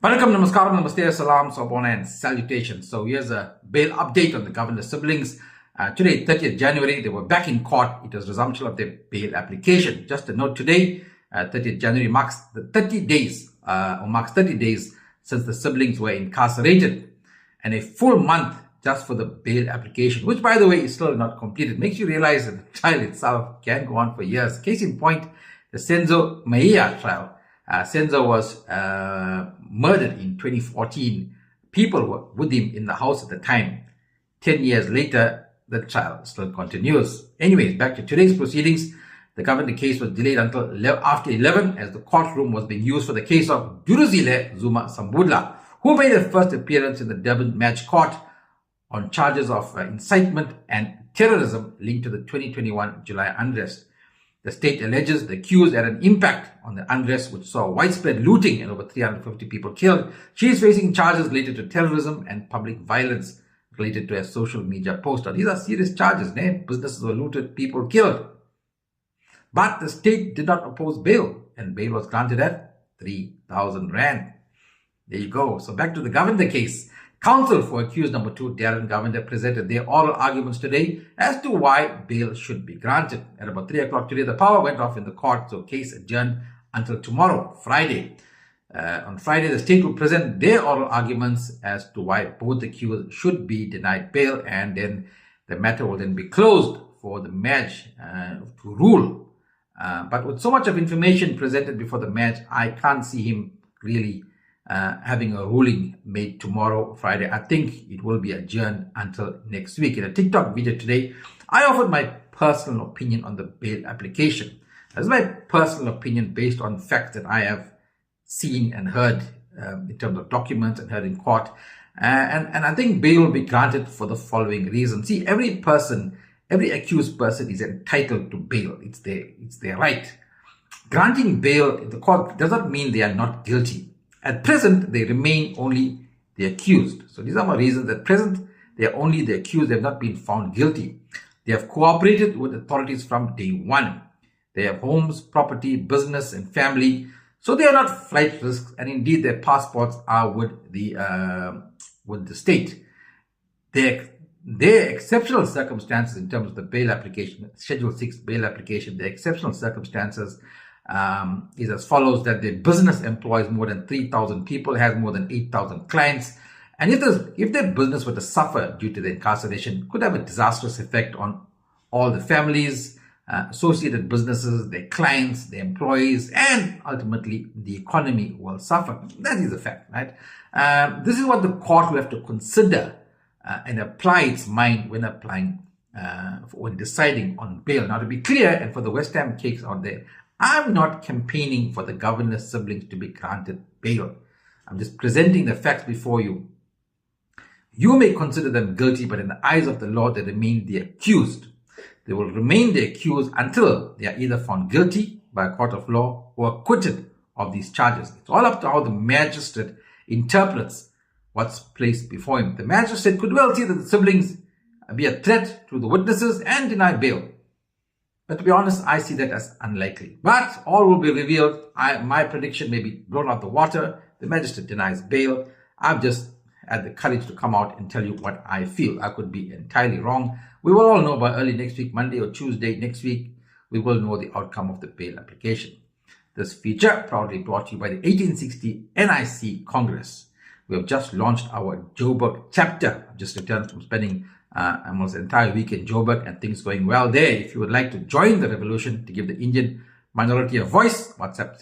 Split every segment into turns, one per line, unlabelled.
Vanakkam, Namaskaram, Namaste, Salam, Sobona, and salutations. So here's a bail update on the governor's siblings. Today, 30th January, they were back in court. It was resumption of their bail application. Just a note today, 30th January marks 30 days since the siblings were incarcerated, and a full month just for the bail application, which, by the way, is still not completed. Makes you realize that the trial itself can go on for years. Case in point, the Senzo Maia trial. Senzo was murdered in 2014. People were with him in the house at the time. 10 years later, the trial still continues. Anyways, back to today's proceedings. The government case was delayed until after 11 as the courtroom was being used for the case of Duruzile Zuma Sambudla, who made her first appearance in the Durban Match Court on charges of incitement and terrorism linked to the 2021 July unrest. The state alleges the accused had an impact on the unrest, which saw widespread looting and over 350 people killed. She is facing charges related to terrorism and public violence related to a social media post. Now, these are serious charges. Businesses were looted, people killed. But the state did not oppose bail, and bail was granted at 3,000 Rand. There you go. So back to the Govender case. Counsel for accused number 2, Darren Govender, presented their oral arguments today as to why bail should be granted. At about 3 o'clock today, the power went off in the court, so case adjourned until tomorrow, Friday. On Friday, the state will present their oral arguments as to why both accused should be denied bail, and then the matter will then be closed for the match to rule. But with so much of information presented before the match, I can't see him really having a ruling made tomorrow, Friday. I think it will be adjourned until next week. In a TikTok video today, I offered my personal opinion on the bail application. That's my personal opinion based on facts that I have seen and heard in terms of documents and heard in court. And I think bail will be granted for the following reason. See, every accused person is entitled to bail. It's their right. Granting bail in the court does not mean they are not guilty. At present, they remain only the accused. So these are my reasons. At present, they are only the accused. They have not been found guilty. They have cooperated with authorities from day one. They have homes, property, business, and family. So they are not flight risks, and indeed their passports are with the state. Their exceptional circumstances in terms of the bail application, Schedule 6 bail application, the exceptional circumstances is as follows: that their business employs more than 3,000 people, has more than 8,000 clients, and if their business were to suffer due to the incarceration, could have a disastrous effect on all the families, associated businesses, their clients, their employees, and ultimately the economy will suffer. That is a fact, right? This is what the court will have to consider and apply its mind when deciding on bail. Now, to be clear, and for the West Ham cakes out there, I'm not campaigning for the governor's siblings to be granted bail. I'm just presenting the facts before you. You may consider them guilty, but in the eyes of the law, they remain the accused. They will remain the accused until they are either found guilty by a court of law or acquitted of these charges. It's all up to how the magistrate interprets what's placed before him. The magistrate could well see that the siblings be a threat to the witnesses and deny bail. But to be honest, I see that as unlikely. But all will be revealed. My prediction may be blown out the water. The magistrate denies bail. I've just had the courage to come out and tell you what I feel. I could be entirely wrong. We will all know by early next week, Monday or Tuesday next week, we will know the outcome of the bail application. This feature proudly brought to you by the 1860 NIC Congress. We have just launched our Joburg chapter. I've just returned from spending almost an entire week in Joburg, and things going well there. If you would like to join the revolution to give the Indian minority a voice, WhatsApp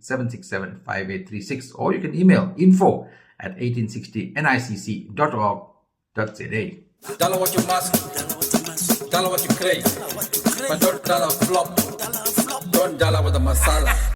073-767-5836, or you can email info@1860nicc.org.za.
Tell her what you must, tell her what you crave, but don't tell her flop, don't tell her with the masala.